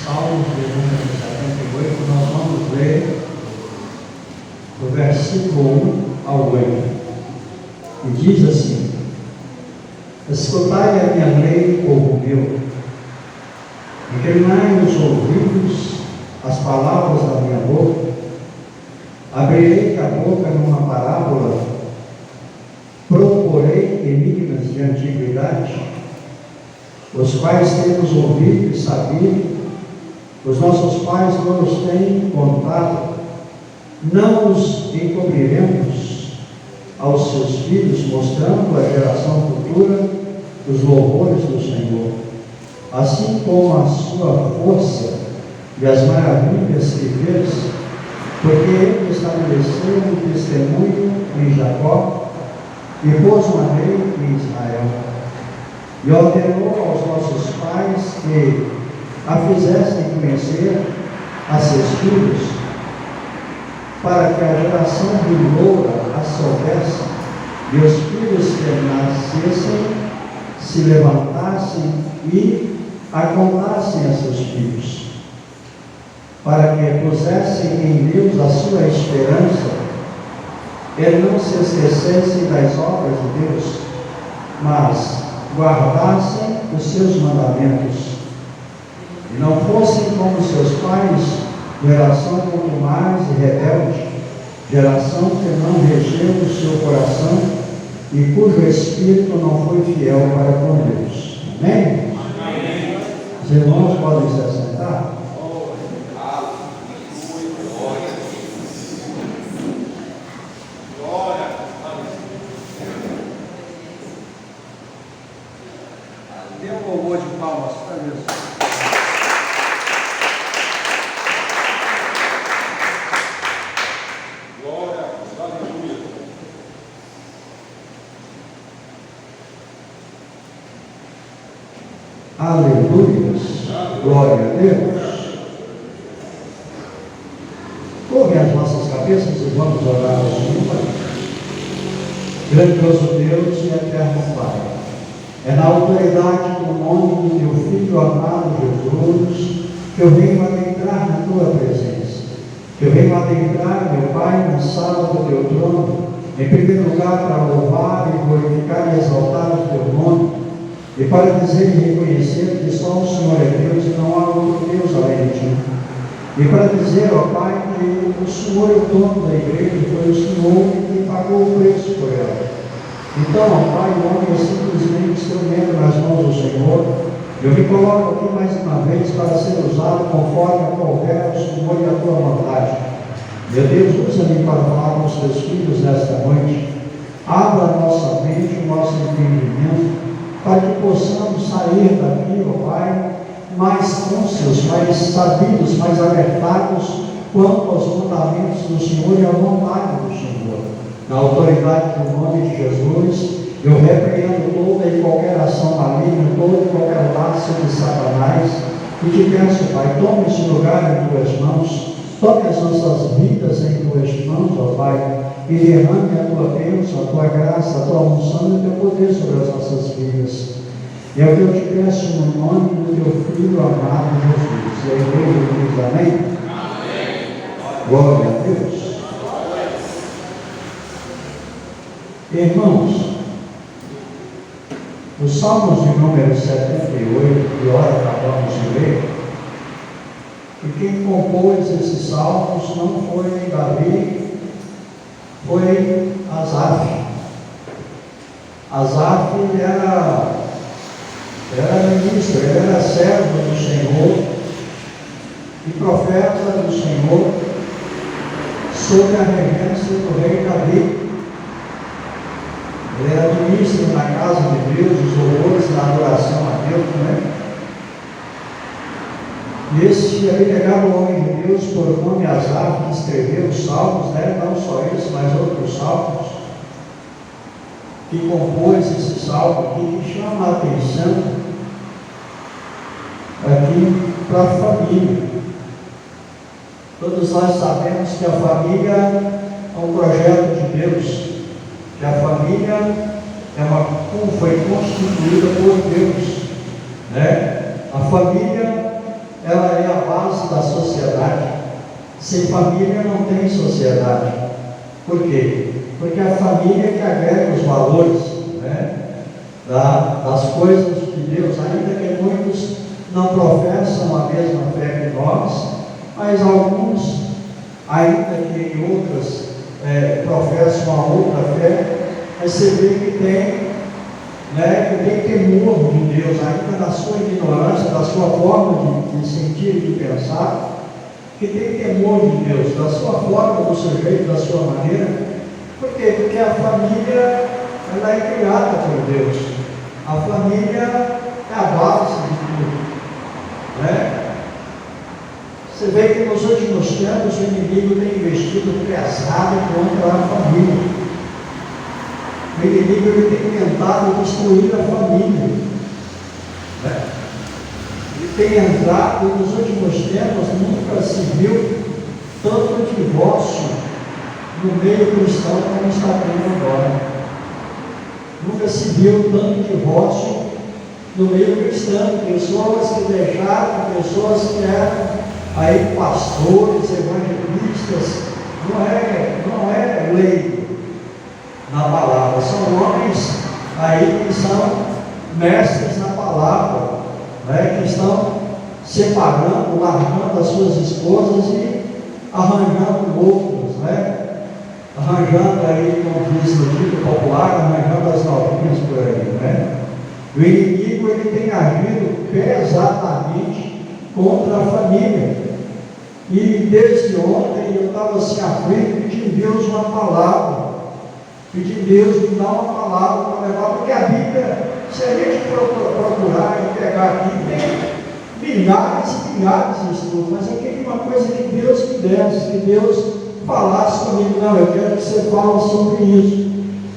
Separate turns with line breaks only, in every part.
Salmos de número 78, nós vamos ler do versículo 1 ao 8. E diz assim: escutai a minha lei, povo meu, inclinai os ouvidos às palavras da minha boca, abrirei a boca numa parábola, proporei enigmas de antiguidade, os quais temos ouvido e sabido, os nossos pais nos têm contado, não os encobriremos aos seus filhos, mostrando à geração futura os louvores do Senhor, assim como a sua força e as maravilhas que fez, porque ele estabeleceu um testemunho em Jacó e pôs uma lei em Israel, e ordenou aos nossos pais que a fizessem conhecer a seus filhos, para que a geração vindoura a soubesse, e os filhos que nascessem se levantassem e a contassem a seus filhos, para que pusessem em Deus a sua esperança, e não se esquecessem das obras de Deus, mas guardassem os seus mandamentos, e não fossem como seus pais, geração contumaz e rebelde, geração que não regeu o seu coração e cujo espírito não foi fiel para com Deus. Amém? Amém. Os irmãos podem se assentar? Dê um louvor de palmas para Deus. Aleluia, glória a Deus. Curvem as nossas cabeças e vamos orar ao Senhor. Grandioso Deus e eterno Pai, é na autoridade do nome do teu Filho amado Jesus que eu venho adentrar na tua presença, que eu venho adentrar, meu Pai, na sala do teu trono, em primeiro lugar para louvar e glorificar e exaltar o teu nome, e para dizer e reconhecer que só o Senhor é Deus e não há outro Deus além de ti. E para dizer, ó Pai, que o Senhor é o dono da igreja, foi o Senhor que pagou o preço por ela. Então, ó Pai, o homem é simplesmente instrumento nas mãos do Senhor. Eu me coloco aqui mais uma vez para ser usado conforme couber o Senhor e a tua vontade. Meu Deus, usa-me para falar com os teus filhos nesta noite. Abra a nossa mente, o nosso entendimento, para que possamos sair daqui, ó Pai, mais cônscios, mais sabidos, mais alertados quanto aos mandamentos do Senhor e à vontade do Senhor. Na autoridade do nome de Jesus, eu repreendo toda e qualquer ação maligna, todo e qualquer laço de Satanás, e te peço, Pai, tome esse lugar em tuas mãos, toque as nossas vidas em tuas mãos, ó Pai, e derrame a tua bênção, a tua graça, a tua unção e o teu poder sobre as nossas vidas. E é o que eu te peço no nome do teu Filho amado Jesus. E a igreja diz amém? Amém. Glória a Deus. Irmãos, os Salmos de número 78, que ora acabamos de ler, e quem compôs esses salmos não foi Davi, foi Asaf. Asaf era ministro, ele era servo do Senhor e profeta do Senhor sob a regência do rei Davi. Ele era ministro na casa de Deus, os louvores na adoração a Deus, né? E esse aí pegava o homem de Deus por nome Asaf, que escreveu os salmos, né? Não só esse, mas outros salmos, que compôs esse salmo aqui, que chama a atenção aqui para a família. Todos nós sabemos que a família é um projeto de Deus, que a família foi constituída por Deus, né? A família, ela é a sociedade. Sem família não tem sociedade. Por quê? Porque a família é que agrega os valores, né, das coisas de Deus, ainda que muitos não professam a mesma fé que nós, mas alguns, ainda que outras professam a outra fé, mas você vê que tem temor de Deus, ainda na sua ignorância, da sua forma de sentir e de pensar, que tem temor de Deus, da sua forma, do seu jeito, da sua maneira. Por quê? Porque a família, ela é criada por Deus. A família é a base de tudo, né? Você vê que nos últimos tempos o inimigo tem investido pesado contra a família. O inimigo ele tem tentado destruir a família, né? Ele tem entrado, nos últimos tempos, nunca se viu tanto divórcio no meio cristão como está tendo agora. Nunca se viu tanto divórcio no meio cristão, pessoas que deixaram, pessoas que eram aí pastores, evangelistas, não é leigo na palavra, são homens aí que são mestres na palavra, né, que estão separando, largando as suas esposas e arranjando outros, né? Arranjando aí, como diz no dito popular, arranjando as novinhas por aí, né? O inimigo ele tem agido pesadamente contra a família. E desde ontem eu estava assim aflito, pedindo Deus uma palavra, pedindo Deus me dar uma palavra para levar, porque a Bíblia, se a gente procurar e pegar aqui, tem milhares e milhares de estudos, mas eu queria uma coisa que Deus me desse, que Deus falasse comigo. Não, eu quero que você fale sobre isso.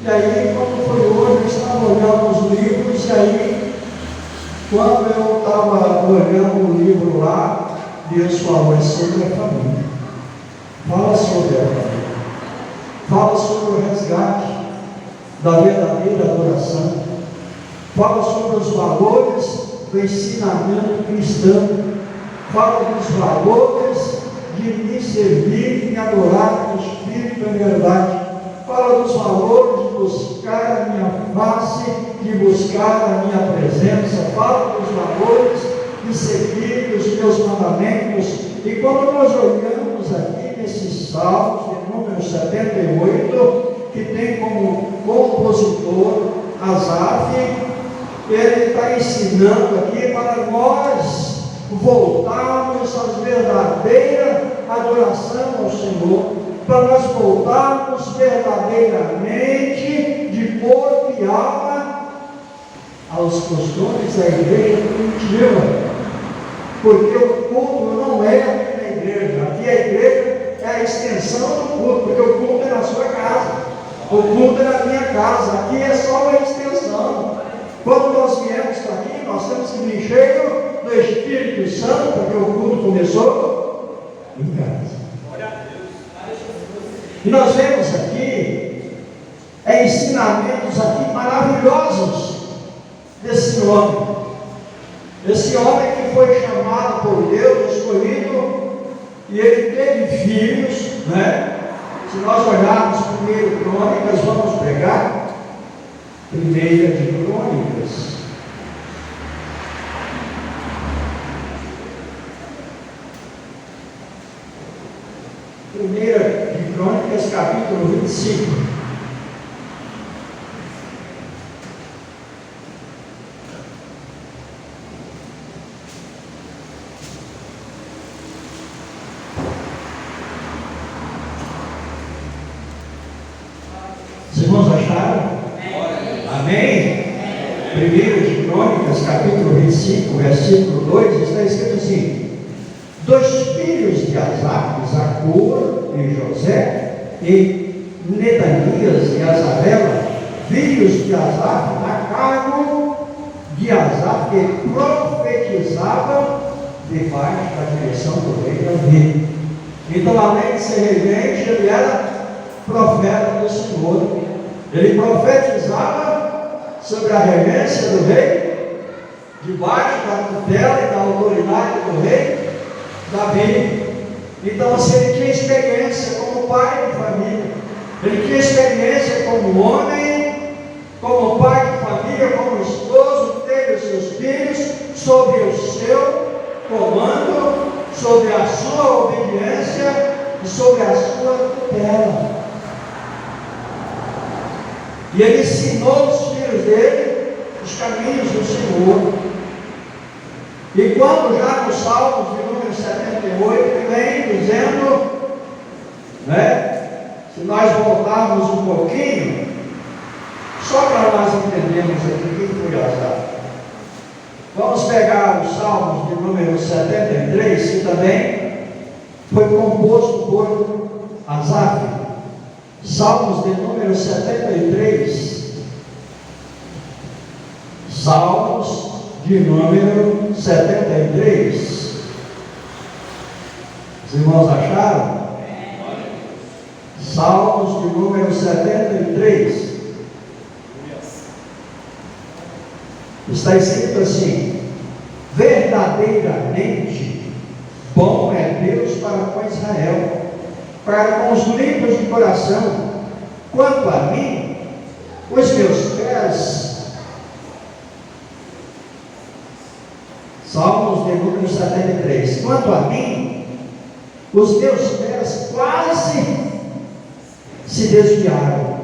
E aí, quando foi hoje, eu estava olhando os livros, e aí, quando eu estava olhando o livro lá, Deus falou sobre a família. Fala sobre a família. Fala sobre o resgate da verdadeira adoração. Fala sobre os valores do ensinamento cristão. Fala dos valores de me servir e adorar o Espírito em verdade. Fala dos valores de buscar a minha face, de buscar a minha presença. Fala dos valores de seguir os meus mandamentos. E quando nós olhamos aqui nesses salmos, de número 78, que tem como compositor Asaf, ele está ensinando aqui para nós voltarmos à verdadeira adoração ao Senhor, para nós voltarmos verdadeiramente de corpo e alma aos costumes da igreja primitiva. Porque o culto não é aqui na igreja. Aqui a igreja é a extensão do culto, porque o culto é na sua casa, o culto é na minha casa. Aqui é só uma extensão. Quando nós viemos para aqui, nós temos que vir cheio do Espírito Santo, porque o culto começou em casa. E nós vemos aqui ensinamentos aqui maravilhosos desse homem. Esse homem que foi chamado por Deus, escolhido, e ele teve filhos, né? Se nós olharmos 1 Crônicas, vamos pegar 1 de Crônicas. Primeira de Crônicas, capítulo 25. Os irmãos acharam? Amém? 1 de Crônicas, capítulo 25, versículo 2, está escrito assim: dos filhos de Asaf, Zacua e José, e Netanias e Azarela, filhos de Asaf, a cargo de Asaf, que profetizavam debaixo da direção do rei Davi. Então, além de ser regente, ele era profeta do Senhor. Ele profetizava sobre a regência do rei, debaixo da tutela e da autoridade do rei Davi. Então, assim, ele tinha experiência como pai de família, ele tinha experiência como homem, como pai de família, como esposo, teve os seus filhos, sobre o seu comando, sobre a sua obediência e sobre a sua tutela. E ele ensinou os filhos dele os caminhos do Senhor. E quando já no Salmos de número 78, ele vem dizendo, se nós voltarmos um pouquinho, só para nós entendermos aqui quem foi Asaf. Vamos pegar os Salmos de número 73, que também foi composto por Asaf. Salmos de número 73. Salmos de número 73. Os irmãos acharam? Salmos de número 73. Está escrito assim: verdadeiramente bom é Deus para com Israel, para com os limpos de coração. Quanto a mim, os meus pés, Salmos de número 73, quanto a mim, os meus pés quase se desviaram,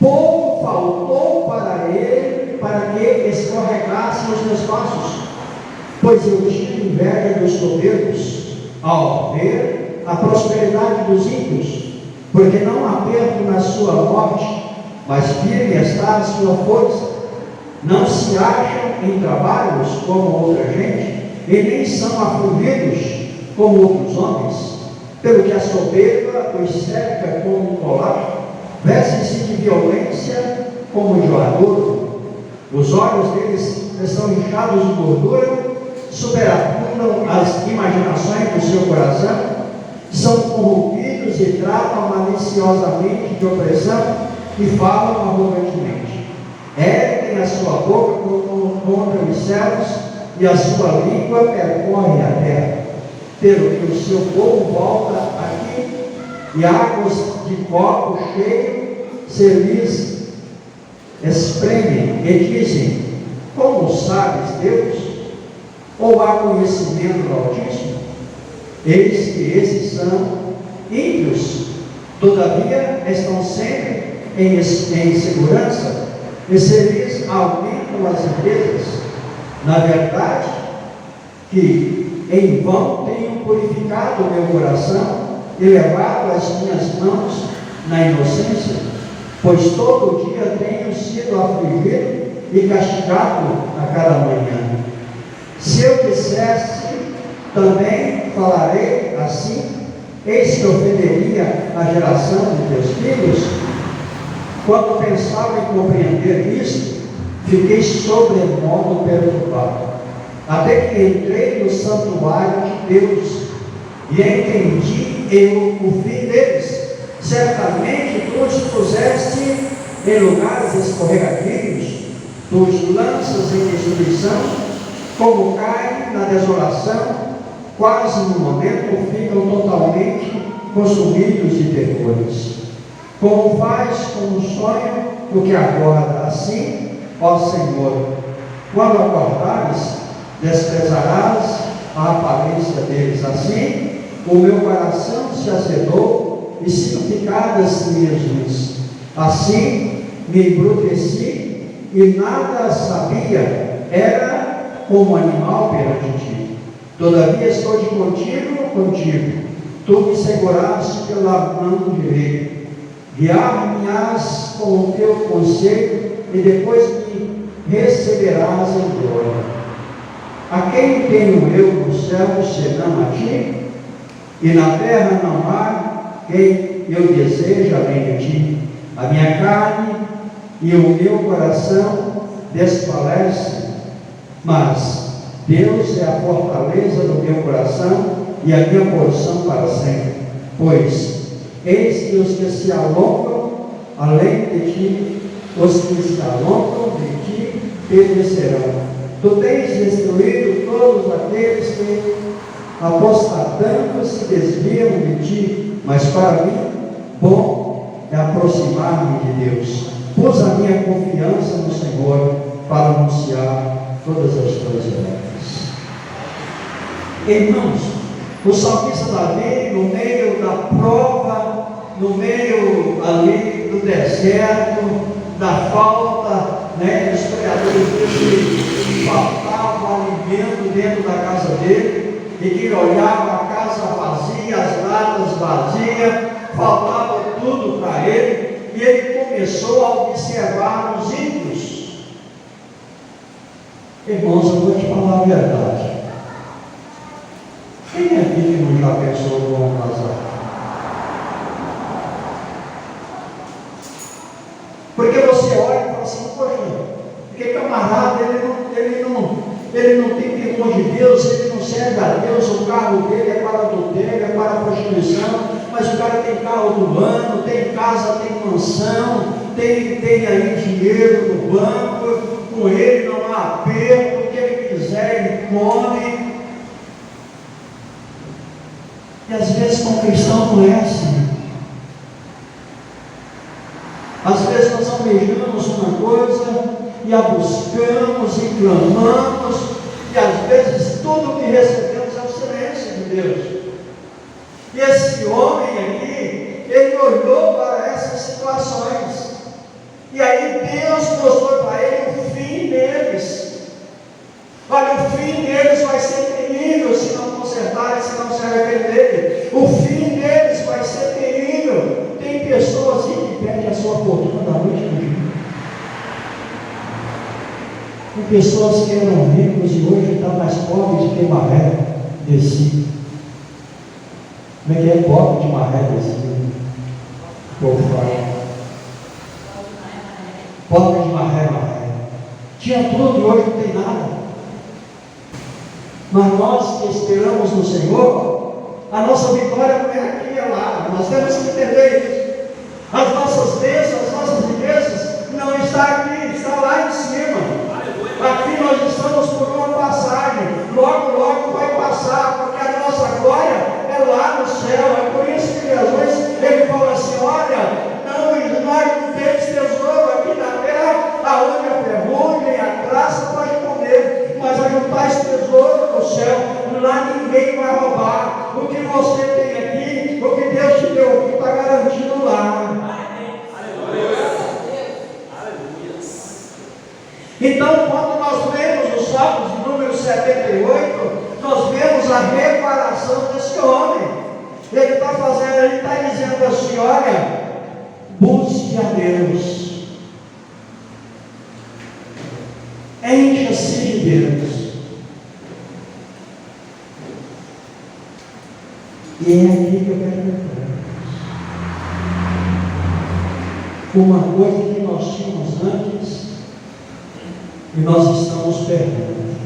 pouco faltou para ele, para que escorregassem os meus passos, pois eu tive inveja dos soberbos, ao ver a prosperidade dos ímpios, porque não há perto na sua morte, mas firme está a sua força. Não se acham em trabalhos como outra gente, e nem são afligidos como outros homens, pelo que a soberba os cerca como um colar, vestem-se de violência como um jogador, os olhos deles estão inchados de gordura, superabundam as imaginações do seu coração, são corrompidos e tratam maliciosamente de opressão e falam arrogantemente. Erguem a sua boca contra os céus e a sua língua percorre a terra, pelo que o seu povo volta aqui e águas de copo cheio se lhes espremem e dizem: como sabes, Deus? Ou há conhecimento do Altíssimo? Eis que esses são ímpios, todavia estão sempre em segurança, e se lhes aumentam as riquezas. Na verdade, que em vão tenho purificado o meu coração e levado as minhas mãos na inocência, pois todo dia tenho sido afligido e castigado a cada manhã. Se eu dissesse, também falarei assim, eis que ofenderia a geração de teus filhos. Quando pensava em compreender isto, fiquei sobremodo perturbado, até que entrei no santuário de Deus e entendi eu o fim deles. Certamente tu os puseste em lugares escorregadios, tu os lanças em destruição, como caem na desolação, quase no momento ficam totalmente consumidos de terrores. Como faz com um sonho o que acorda, assim, ó Senhor, quando acordares, desprezarás a aparência deles. Assim, o meu coração se azedou e se picadas minhas luzes. Assim, me embruteci e nada sabia, era como animal perante ti. Todavia estou de contigo, tu me seguraste pela mão direita, guiar-me-ás com o teu conselho, e depois me receberás em glória. A quem tenho eu no céu senão a ti? E na terra não há quem eu deseje além de ti. A minha carne e o meu coração desfalecem, mas Deus é a fortaleza do meu coração e a minha porção para sempre. Pois eis que os que se alongam além de ti, os que se alongam de ti perecerão. Tu tens destruído todos aqueles que apostatando se desviam de ti, mas para mim, bom é aproximar-me de Deus. Pus a minha confiança no Senhor para anunciar todas as tuas obras. Irmãos, o salmista Davi, no meio da prova, no meio ali do deserto, da falta, os pregadores dele, que faltava alimento dentro da casa dele, e que olhava a casa vazia, as latas vazias, faltava tudo para ele, e ele começou a observar os ímpios. Irmãos, eu vou te falar a verdade. Quem aqui que não já pensou como casar? Porque você olha e fala assim, poxa, porque camarada, ele não tem temor de Deus, ele não serve a Deus, o carro dele é para adultério, é para prostituição, mas o cara tem carro do ano, tem casa, tem mansão, tem aí dinheiro no banco, com ele não há aperto, o que ele quiser ele come. E às vezes com o cristão não é assim. Às vezes nós almejamos uma coisa e a buscamos e clamamos, e às vezes tudo que recebemos é o silêncio de Deus. E esse homem aqui, ele olhou para essas situações, e aí Deus mostrou para ele o fim deles. Olha, o fim deles vai ser terrível se não consertarem, se não se arrependerem. O fim deles vai ser terrível. Tem pessoas que perdem a sua fortuna da noite para o dia. Tem pessoas que eram ricos e hoje estão mais pobres de que maré descido. Como é que é pobre de maré descido? O povo fala. Pobre de maré. Tinha tudo e hoje não tem nada. Mas nós que esperamos no Senhor, a nossa vitória não é aqui, é lá. Nós temos que entender isso. As nossas bênçãos, as nossas riquezas não está aqui, está lá em cima. Aqui nós estamos por uma passagem. Logo vai passar, porque a nossa glória é lá no céu. É por isso que Jesus, ele fala assim, olha, nós não temos tesouro aqui na terra, aonde a ferrugem e a traça pode comer, mas ajuntais tesouro no céu, lá ninguém vai roubar. O que você tem aqui, o que Deus te deu aqui, está garantido lá. Então, quando nós vemos os Salmos de número 78, nós vemos a reparação desse homem. Ele está fazendo, ele está dizendo assim, olha, busque a Deus, encha-se de Deus. E é aqui que eu quero entrar. Uma coisa que nós tínhamos antes e nós estamos perdendo.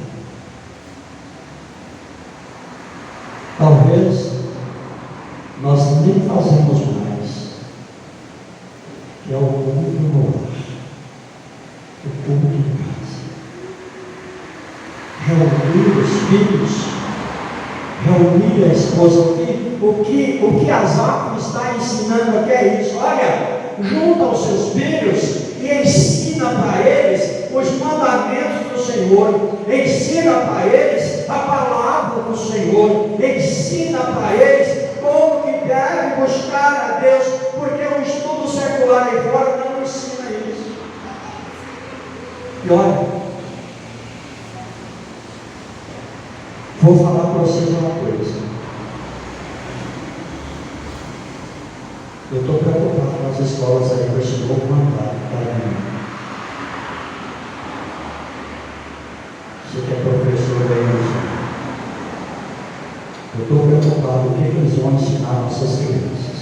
Talvez nós nem fazemos mais, que é o culto no lar, o culto em casa. Reunir os filhos, reunir a esposa. O que Asaf está ensinando aqui é isso. Olha, junta os seus filhos e ensina para eles os mandamentos do Senhor, ensina para eles a palavra do Senhor, ensina para eles como que deve buscar a Deus, porque o estudo secular aí fora não ensina isso. E olha, vou falar para vocês uma coisa. Eu estou preocupado com as escolas aí com esse novo mandato para mim. Você que é professor aí, eu estou preocupado com o que eles vão ensinar nossas crianças.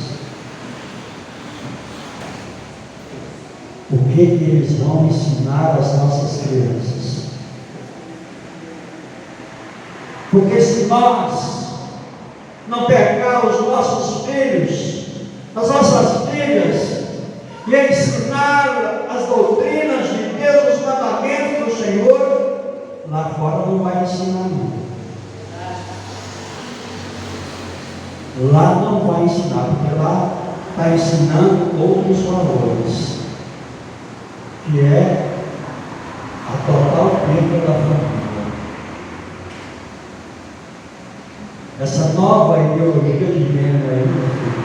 O que eles vão ensinar às nossas crianças. Porque se nós não pegar os nossos filhos, as nossas filhas, e ensinar as doutrinas de Deus, os mandamentos do Senhor, lá fora não vai ensinar nada. Lá não vai ensinar, porque lá está ensinando outros valores, que é a total perda da família. Essa nova ideologia de gênero aí, meu filho,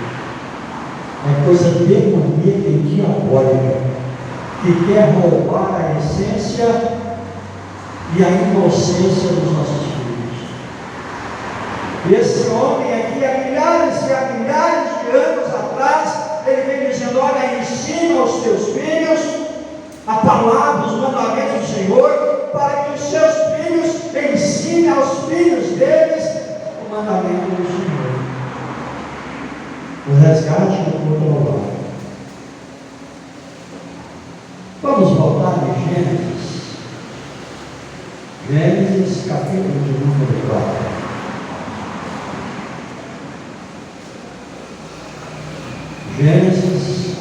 é coisa demoníaca e diabólica, que quer roubar a essência e a inocência dos nossos filhos. E esse homem aqui, há milhares e há milhares de anos atrás, ele vem dizendo: olha, ensina aos teus filhos a palavra, os mandamentos do Senhor, para que os seus filhos ensinem aos filhos deles o mandamento do Senhor. O resgate do outro lado. Vamos voltar em Gênesis. Gênesis, capítulo de número 4. Gênesis,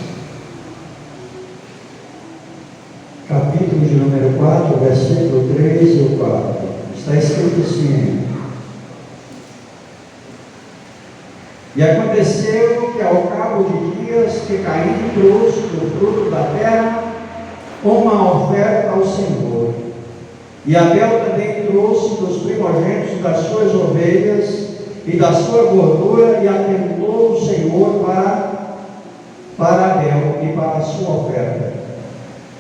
capítulo de número 4, versículo 3 e 4. Está escrito assim: e aconteceu que ao cabo de dias que Caim trouxe do fruto da terra uma oferta ao Senhor, e Abel também trouxe dos primogênitos das suas ovelhas e da sua gordura, e atentou o Senhor para Abel e para a sua oferta.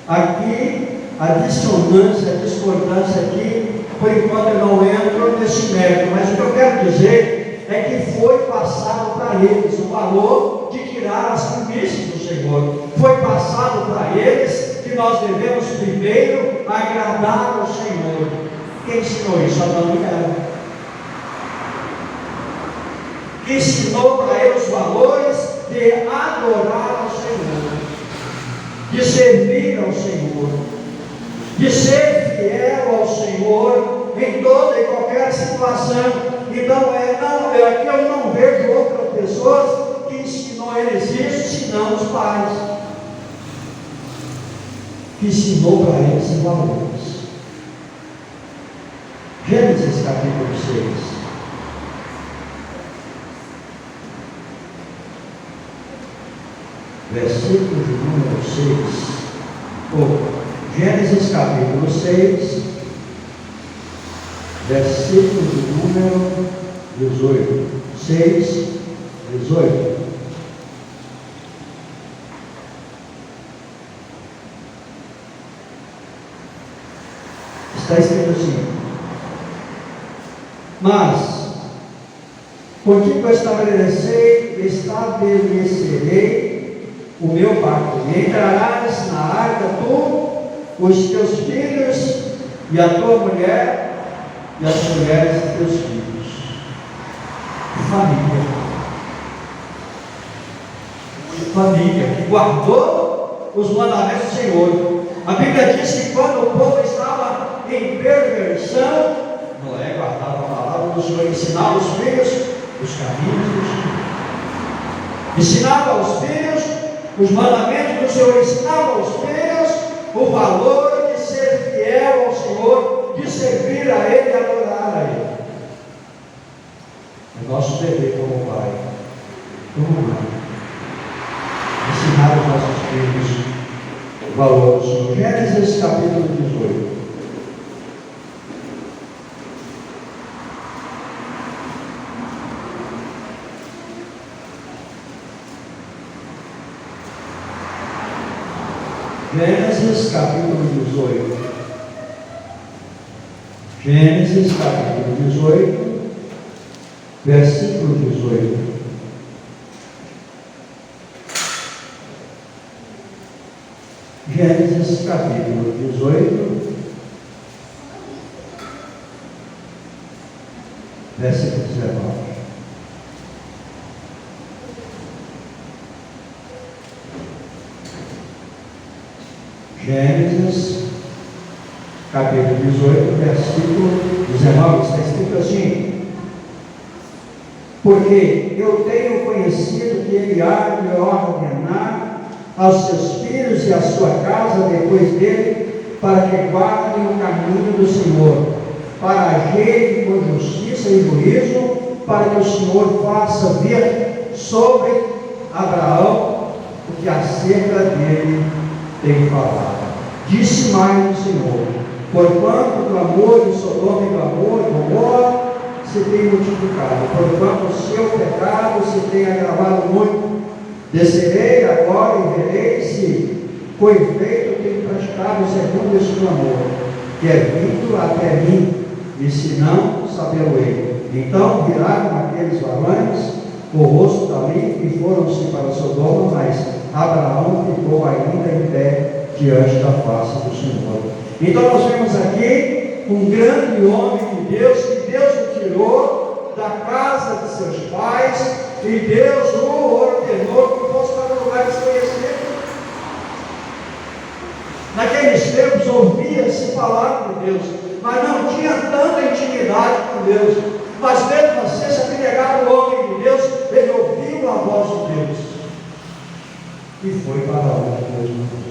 Aqui a dissonância, a discordância aqui, por enquanto eu não entro nesse mérito, mas o que eu quero dizer é que foi passado para eles o valor de tirar as primícias do Senhor. Foi passado para eles que nós devemos primeiro agradar ao Senhor. Quem ensinou isso? Adão e Eva. Que ensinou para eles os valores de adorar ao Senhor, de servir ao Senhor, de ser fiel ao Senhor em toda e qualquer situação. Então, aqui eu não vejo outras pessoas que ensinou eles isso, senão os pais, que ensinou para eles os valores. Gênesis capítulo 6. Versículo de número 6. Gênesis capítulo 6, versículo de número 18. 6, 18. Está escrito assim: mas contigo estabelecerei o meu pacto, e entrarás na arca tu, os teus filhos e a tua mulher e as mulheres de teus filhos. Família que guardou os mandamentos do Senhor. A Bíblia diz que quando o povo estava em perversão, Noé guardava a palavra do Senhor, ensinava os filhos os caminhos do Senhor, ensinava aos filhos os mandamentos do Senhor, ensinava aos filhos o valor de ser fiel ao Senhor, de servir a Ele e adorar a Ele. É nosso dever como pai, como mãe, ensinar aos nossos filhos o valor do Senhor. Gênesis capítulo 18. Gênesis capítulo 18. Gênesis capítulo 18, versículo 18. Gênesis capítulo 18, versículo 19. Gênesis, capítulo 18, versículo 19, está escrito assim: porque eu tenho conhecido que ele há de ordenar aos seus filhos e à sua casa depois dele, para que guardem o caminho do Senhor, para agirem com justiça e juízo, para que o Senhor faça vir sobre Abraão o que acerca dele tem falado. Disse mais o Senhor: porquanto o clamor de Sodoma e Gomorra se tem multiplicado, porquanto o seu pecado se tem agravado muito, descerei agora e verei se com efeito tem praticado segundo esse clamor, que é vindo até mim, e se não, sabê-lo-ei. Então viraram aqueles varões o rosto dali e foram-se para Sodoma, mas Abraão ficou ainda em pé diante da face do Senhor. Então nós vemos aqui um grande homem de Deus, que Deus o tirou da casa de seus pais, e Deus o ordenou que fosse para um lugar desconhecido. Naqueles tempos ouvia-se falar de Deus, mas não tinha tanta intimidade com Deus. Mas mesmo assim, se apegava o homem de Deus, ele ouviu a voz de Deus e foi para onde Deus mandou.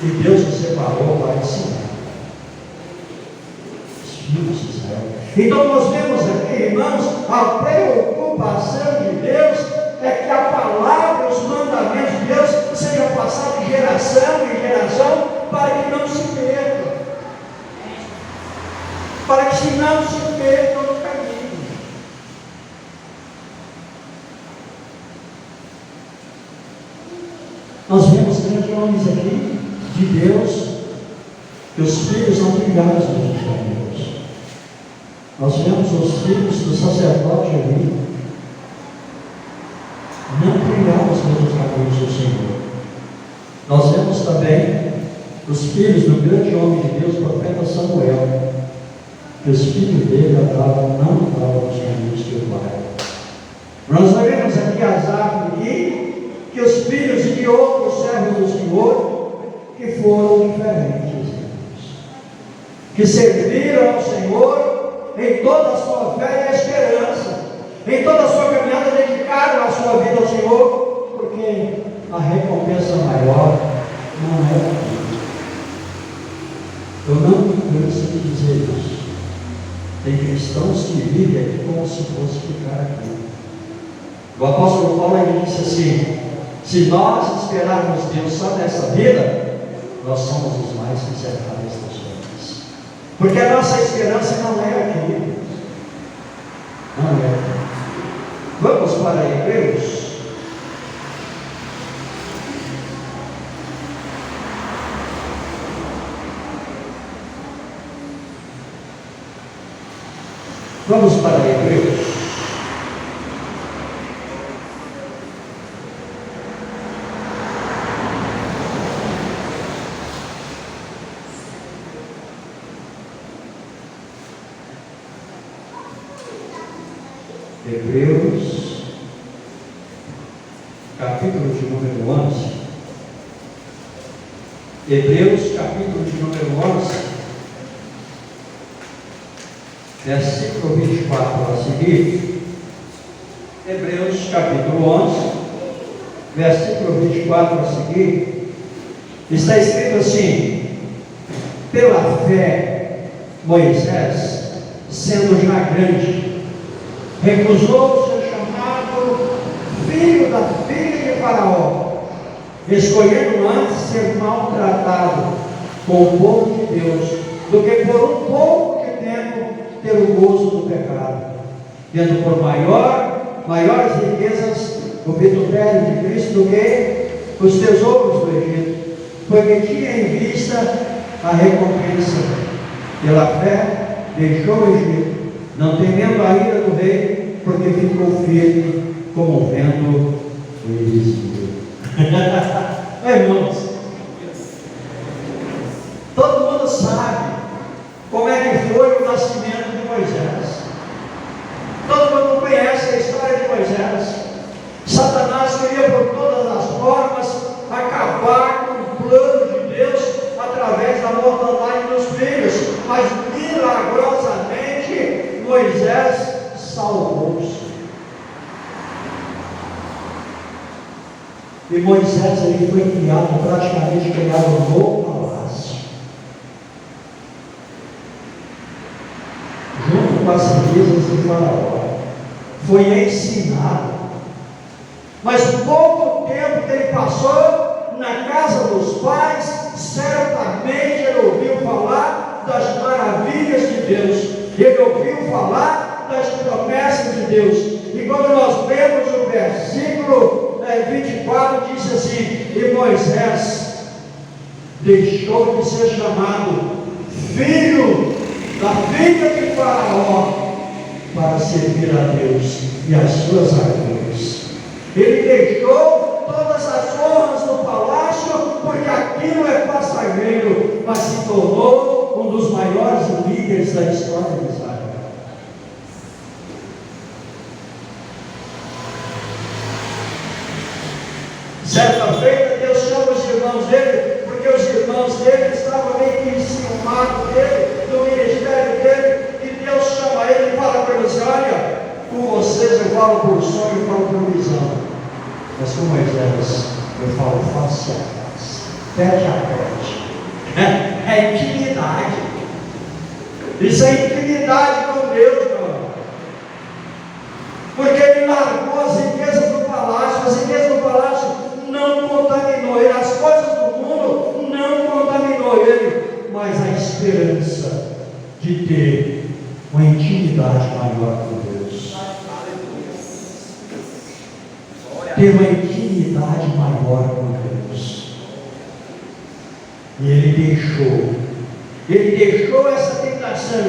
E Deus o separou para ensinar os filhos de Israel. Então nós vemos aqui, irmãos, a preocupação de Deus é que a palavra, os mandamentos de Deus sejam passados de geração em geração, para que não se percam, para que se não se percam no caminho. Nós vemos grandes homens aqui de Deus, que os filhos não brigaram nos caminhos. Nós vemos os filhos do sacerdote ali, não brigaram nos caminhos do Senhor. Nós vemos também os filhos do grande homem de Deus, o profeta Samuel, que os filhos dele não andavam nos caminhos que o Pai. Nós vemos aqui Asaf aqui, que os filhos de outros servos do Senhor, que foram diferentes, que serviram ao Senhor em toda a sua fé e esperança, em toda a sua caminhada, dedicaram a sua vida ao Senhor, porque a recompensa maior não é aqui. Eu não me canso de dizer isso. Tem cristãos que vivem aqui como se fosse ficar aqui. O apóstolo Paulo ele disse assim: se nós esperarmos Deus só nessa vida, nós somos os mais miseráveis das homens. Porque a nossa esperança não é aqui. Não é aqui. Vamos para Hebreus. Vamos para Hebreus. Hebreus, capítulo de número 11. Hebreus, capítulo de número 11, versículo 24 a seguir. Hebreus, capítulo 11, versículo 24 a seguir, está escrito assim: pela fé, Moisés, sendo já grande, recusou ser chamado filho da filha de Faraó, escolhendo antes ser maltratado com o povo de Deus, do que por um pouco de tempo ter o gozo do pecado, tendo por maiores riquezas o vitupério de Cristo do que os tesouros do Egito, porque tinha em vista a recompensa. Pela fé deixou o Egito, não temendo a ira do rei, porque ficou firme como vendo o invisível. Irmãos, todo mundo sabe como é que foi o nascimento de Moisés. Todo mundo conhece a história de Moisés. Satanás queria por todas as formas acabar com o plano de Deus através da mortandade dos filhos, mas milagrosamente Moisés salvou-se. E Moisés ele foi criado, praticamente criado no palácio, junto com as mesas de Faraó. Foi ensinado. Mas pouco tempo que ele passou na casa dos pais, certamente ele ouviu falar das maravilhas de Deus. Ele ouviu falar das promessas de Deus. E quando nós lemos o versículo 24, diz assim: e Moisés deixou de ser chamado filho da filha de Faraó para servir a Deus e as suas argumentos. Ele deixou todas as honras do palácio, porque aquilo é passageiro, mas se tornou um dos maiores líderes da história de Israel. Certa feita, Deus chama os irmãos dele, porque os irmãos dele estavam meio que enciumados dele, do ministério dele, e Deus chama ele e fala para eles: olha, com vocês eu falo por sonho e falo por visão, mas com Moisés eu falo face a face, pede a pede. É intimidade. Isso é intimidade com Deus, meu irmão. Porque ele largou as riquezas do palácio, as riquezas do palácio não contaminou ele, as coisas do mundo não contaminou ele, mas a esperança de ter uma intimidade maior com Deus, ter uma intimidade maior com Deus, e ele deixou essa tentação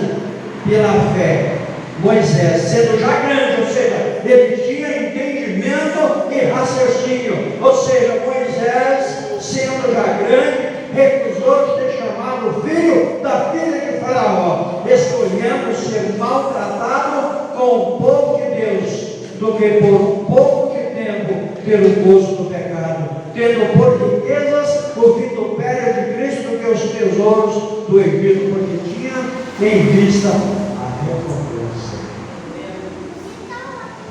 pela fé. Moisés, sendo já grande, ou seja, ele tinha entendimento e raciocínio, ou seja, Moisés, sendo já grande, recusou de ser chamado filho da filha de Faraó, escolhendo ser maltratado com o povo de Deus, do que por um pouco de tempo ter o gozo do pecado, tendo por riquezas o vitupério de Cristo do que os tesouros do Egito, porque tinha em vista a recompensa.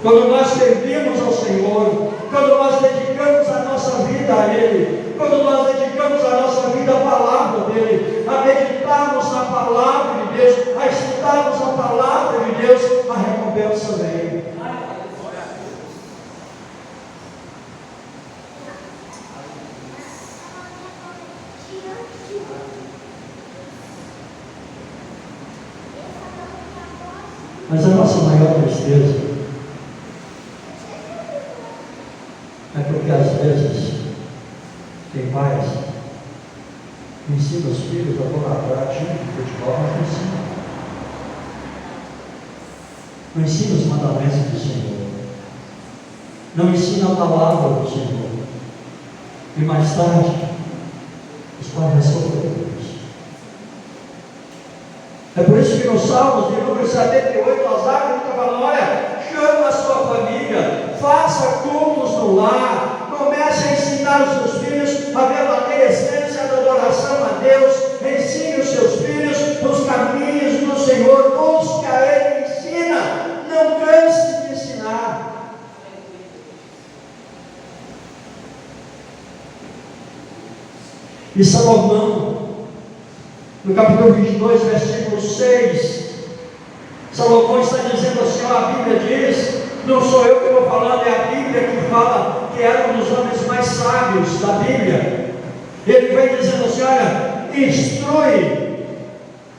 Quando nós servimos ao Senhor, quando nós dedicamos a nossa vida a Ele, quando nós dedicamos a nossa vida à palavra dEle, a meditarmos na palavra de Deus, a estudarmos a palavra de Deus, a recompensa vem. Mas a nossa maior tristeza é porque às vezes tem pais que ensinam os filhos a idolatrar time de futebol, mas não ensinam. Não ensinam os mandamentos do Senhor. Não ensinam a palavra do Senhor. E mais tarde, os pais vão sofrer isso. É por isso que nos Salmos de número 78, Asaf fica falando: olha, chama a sua família, faça cultos no lar, comece a ensinar os seus filhos a verdadeira essência da adoração a Deus, ensine os seus filhos nos caminhos do Senhor, busque a Ele, ensina, não canse de ensinar. E Salomão, no capítulo 22, versículo 6, Salomão está dizendo assim: ó, a Bíblia diz, não sou eu que estou falando, é a Bíblia que fala que era um dos homens mais sábios da Bíblia. Ele vem dizendo assim: olha, instrui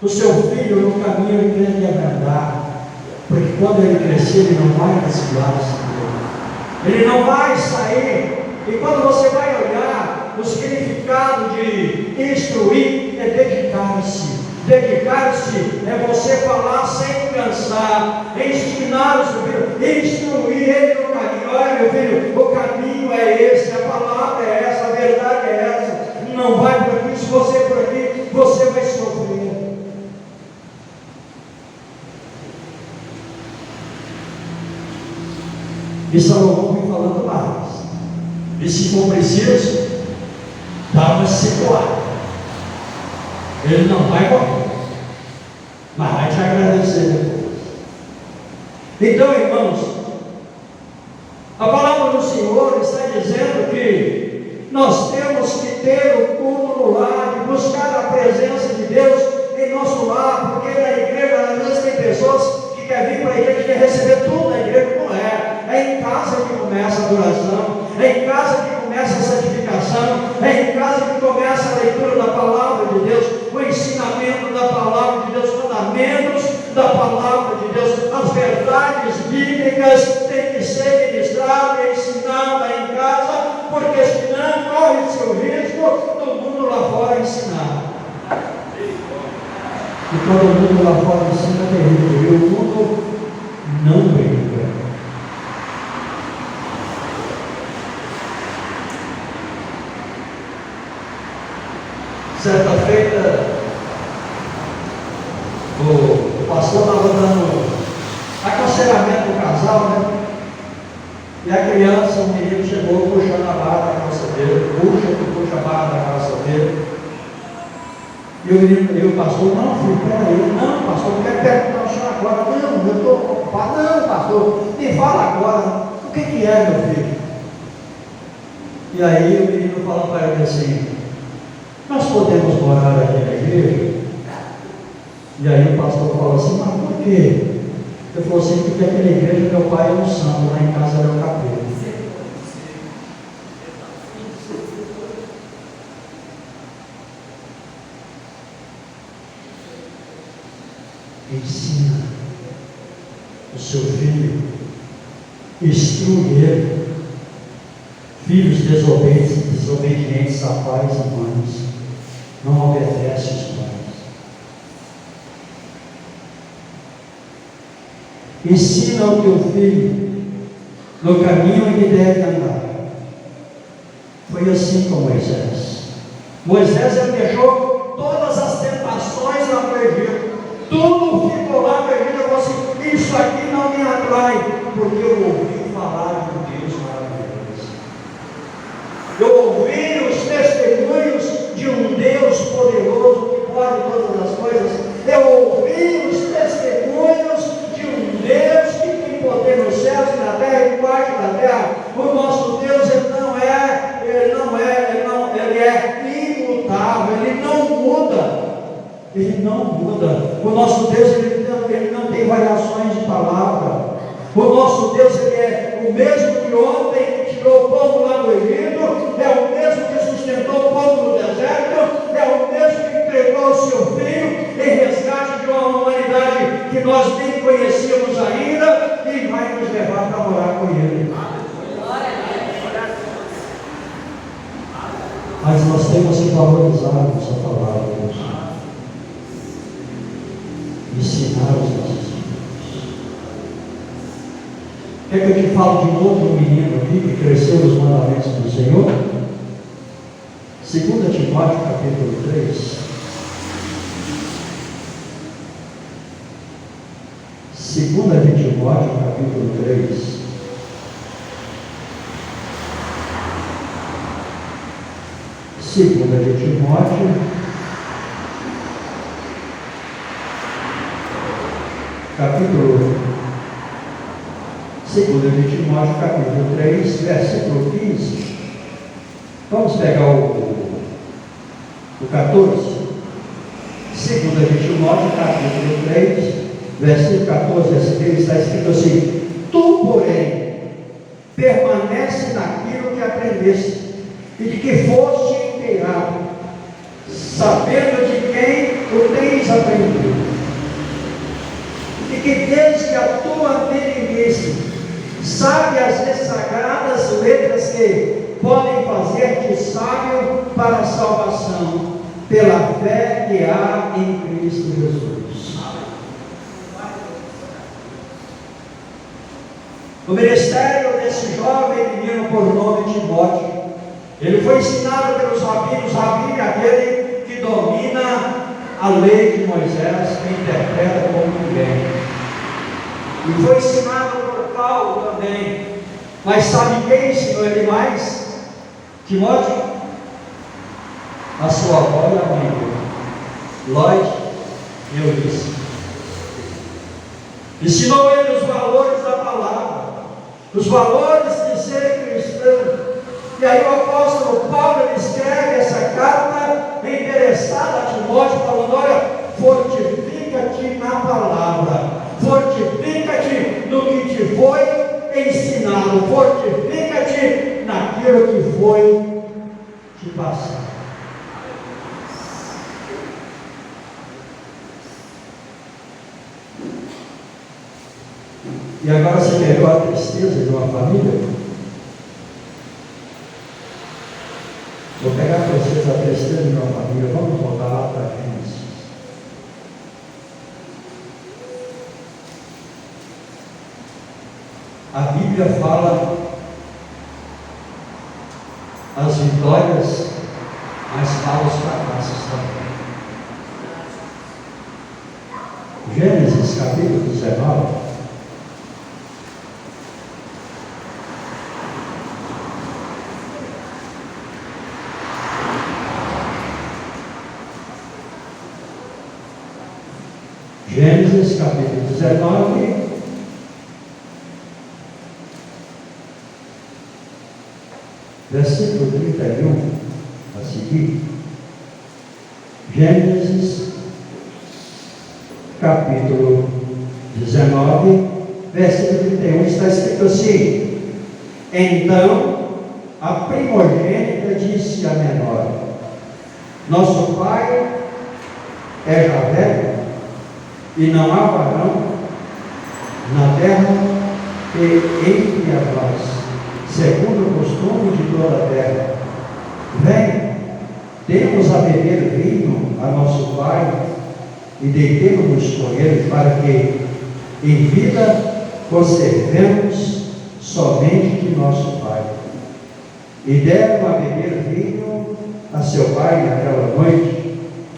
o seu filho no caminho que ele deve andar, porque quando ele crescer, ele não vai desviar dele, ele não vai sair. E quando você vai olhar o significado de instruir, é dedicar-se. Dedicar-se é você falar sem cansar, ensinar o seu filho, instruir ele no caminho. Olha, meu filho, o caminho é esse, a palavra é essa, a verdade é essa. Não vai por aqui, se você for por aqui, você vai sofrer. E Salomão vem falando mais. E se for preciso, dá uma sequela. Ele não vai morrer, mas vai te agradecer depois. Então, irmãos, a palavra do Senhor está dizendo que nós temos que ter o culto no lar, e buscar a presença de Deus em nosso lar, porque na igreja às vezes tem pessoas que quer vir para a igreja quer receber tudo da igreja. Não é. É em casa que começa a adoração, é em casa que começa a santificação, é em casa que começa a leitura da palavra de Deus, o ensinamento da palavra de Deus, os fundamentos da palavra de Deus, as verdades bíblicas têm que ser ministradas e ensinadas em casa, porque senão corre-se o risco do mundo lá fora ensinar. E quando o mundo lá fora ensina, é terrível, e o mundo não brinca. Certa feita, o pastor estava dando aconselhamento do casal, né? E a criança, o menino chegou puxando a barra da calça dele, puxa a barra da calça dele. E o pastor, não, filho, peraí, não, pastor, eu quero perguntar ao senhor agora. Não, eu estou ocupado. Não, pastor, me fala agora, o que é, meu filho? E aí o menino falou para ele assim: nós podemos morar aqui na igreja? E aí o pastor falou assim: mas por quê? Ele falou assim: porque aqui na igreja meu pai é um santo, lá em casa era o capeta. Ensina o seu filho, instrui ele. Filhos desobedientes a pais e mães, não obedecem os pais. Ensina o teu filho no caminho em que deve andar. Foi assim com Moisés. Moisés, ele deixou todas as tentações lá no Egito. Tudo ficou lá no Egito. Ele falou assim: isso aqui não me atrai, porque eu ouvi falar de um Deus maravilhoso. Eu ouvi os testemunhos de um Deus poderoso que pode todas as coisas. Eu ouvi os testemunhos de um Deus que tem poder nos céus e na terra e parte da terra. O nosso Deus, ele é imutável, ele não muda. Ele não muda. O nosso Deus, ele não tem variações de palavra. O nosso Deus, ele é o mesmo que ontem que tirou o povo lá do Egito, é o mesmo que sustentou o povo no deserto, é o mesmo que entregou o seu filho em resgate de uma humanidade que nós nem conhecíamos ainda, e vai nos levar para morar com ele. Mas nós temos que valorizar a nossa palavra, Deus. Ensinar os nossos filhos. Quer que eu te fale de um outro menino aqui que cresceu nos mandamentos do Senhor? 2 Timóteo capítulo 3. 2 Timóteo capítulo 3. Segunda de Timóteo, capítulo 3, versículo 15. Vamos pegar o 14. 2 de Timóteo, capítulo 3, versículo 14, está escrito assim: tu, porém, permanece naquilo que aprendeste e de que foste inteirado, sabendo de quem o tens aprendido, e que desde a tua meninice sabe as sagradas letras que podem fazer-te sábio para a salvação, pela fé que há em Cristo Jesus. O ministério desse jovem menino por nome Timóteo, ele foi ensinado pelos rabinos. Rabino é aquele que domina a lei de Moisés, que interpreta como ninguém. E foi ensinado por Paulo também. Mas sabe quem ensinou ele mais? Timóteo? A sua avó e a mãe dele, Lloyd e Eunice. Ensinou ele os valores da palavra, os valores de ser cristão. E aí o apóstolo Paulo, ele escreve essa carta endereçada a Timóteo, falando: olha, fortifica-te na palavra, fortifica ensinado, fortifica-te naquilo que foi te passado. E agora você pegou a tristeza de uma família? Vou pegar para vocês a tristeza de uma família. Vamos voltar lá para Gênesis. A Bíblia fala as vitórias, mas fala os fracassos também. Gênesis capítulo 19. Gênesis capítulo 19, versículo 31, a seguir. Gênesis capítulo 19, versículo 31, está escrito assim: então a primogênita disse à menor: nosso pai é já velho, e não há varão na terra que entre a nós, segundo o costume de toda a terra. Vem, demos a beber vinho a nosso pai, e deitemo-nos com ele, para que em vida conservemos somente de nosso pai. E deram a beber vinho a seu pai naquela noite.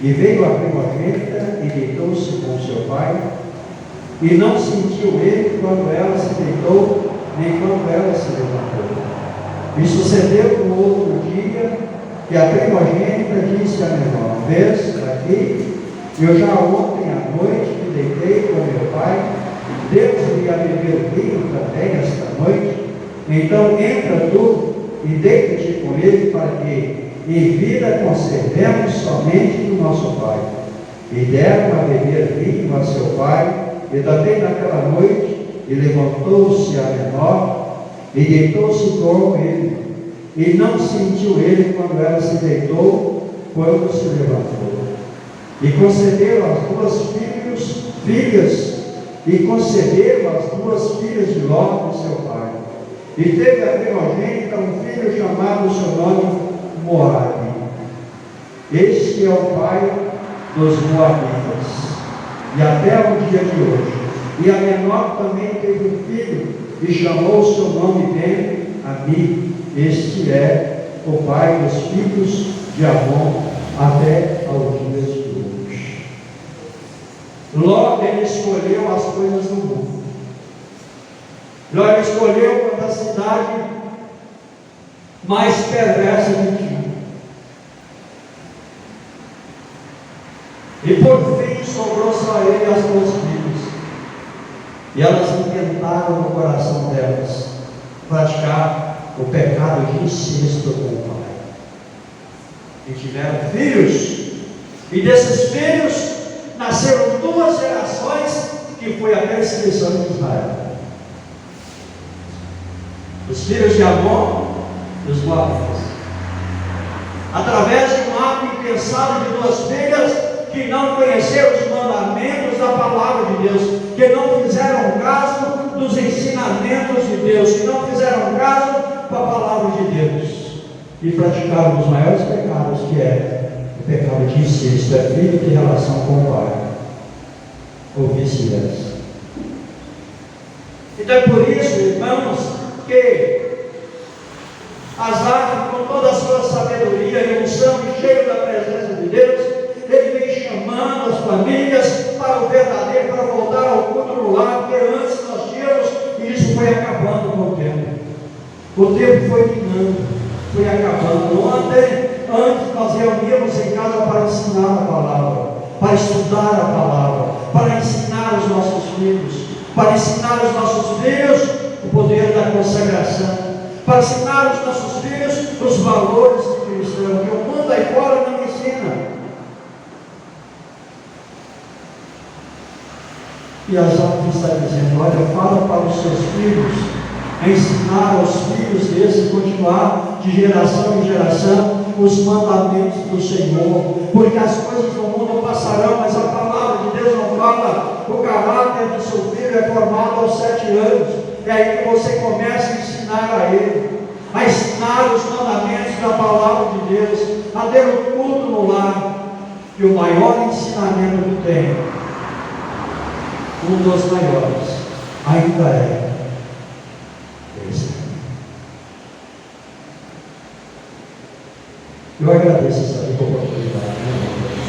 E veio a primogênita e deitou-se com seu pai, e não sentiu ele quando ela se deitou, nem quando ela se levantou. E sucedeu no outro dia, que a primogênita disse à menor: vês aqui, eu já ontem à noite me deitei com meu pai, Deus-lhe a beber vinho também esta noite, então entra tu e deita-te com ele, para que em vida conservemos somente do nosso pai. E deram a beber vinho a seu pai, e também naquela noite, e levantou-se a menor, e deitou-se com ele, e não sentiu ele quando ela se deitou, quando se levantou. E concederam as duas filhas, e conceberam as duas filhas de Ló, seu pai. E teve a primogênita um filho chamado, seu nome, Moabe. Este é o pai dos Moabitas, e até o dia de hoje. E a menor também teve um filho, e chamou o seu nome Ben-Ami. Este é o pai dos filhos de Amon, até aos dias de hoje. Ló, ele escolheu as coisas do mundo. Ló, ele escolheu uma cidade mais perversa que tinha. E por fim sobrou só ele e as duas filhas. E elas intentaram no coração delas praticar o pecado de incesto com o pai. E tiveram filhos. E desses filhos nasceram duas gerações que foi a perseguição de Israel. Os filhos de Amon e os Moabitas. Através de um ato impensado de duas filhas que não conheceram os mandamentos da palavra de Deus, que não fizeram caso dos ensinamentos de Deus, que não fizeram caso da palavra de Deus, e praticaram os maiores pecados, que é o pecado de incesto, é filho de relação com o pai, ou vice-versa. Então é por isso, irmãos, que Asaf, com toda a sua sabedoria e unção e cheio da presença de Deus, ele vem chamando as famílias para o verdadeiro, para voltar ao culto no lar, que antes nós tínhamos, e isso foi acabando com o tempo. O tempo foi minando, foi acabando. Antes nós reuníamos em casa para ensinar a palavra, para estudar a palavra, para ensinar os nossos filhos, para ensinar os nossos filhos o poder da consagração, para ensinar os nossos filhos os valores de cristão, que o mundo aí fora não ensina. E Asaf está dizendo: olha, fala para os seus filhos a ensinar aos filhos desses, continuar de geração em geração os mandamentos do Senhor, porque as coisas do mundo passarão, mas a palavra de Deus não fala. O caráter do seu filho é formado aos 7 anos, é aí que você começa a ensinar a ele, a ensinar os mandamentos da palavra de Deus, a ter o culto no lar. E o maior ensinamento que tem, um dos maiores, ainda é esse. Eu agradeço essa oportunidade.